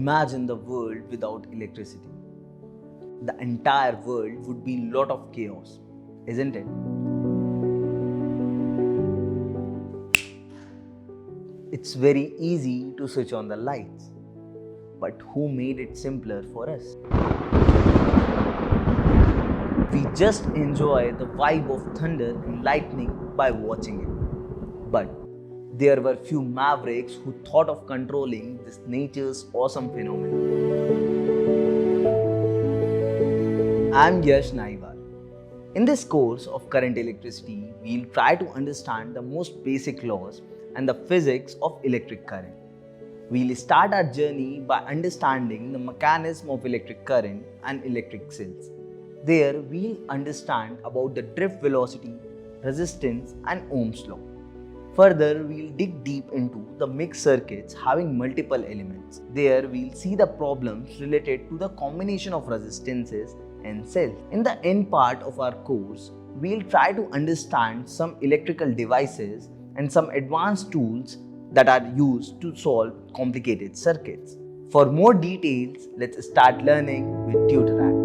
Imagine the world without electricity. The entire world would be a lot of chaos, isn't it? It's very easy to switch on the lights, but who made it simpler for us? We just enjoy the vibe of thunder and lightning by watching it. But there were few mavericks who thought of controlling this nature's awesome phenomenon. I'm Yash Naiwal. In this course of current electricity, we'll try to understand the most basic laws and the physics of electric current. We'll start our journey by understanding the mechanism of electric current and electric cells. There, we'll understand about the drift velocity, resistance, and Ohm's law. Further, we'll dig deep into the mixed circuits having multiple elements. There, we'll see the problems related to the combination of resistances and cells. In the end part of our course, we'll try to understand some electrical devices and some advanced tools that are used to solve complicated circuits. For more details, let's start learning with Tutorac.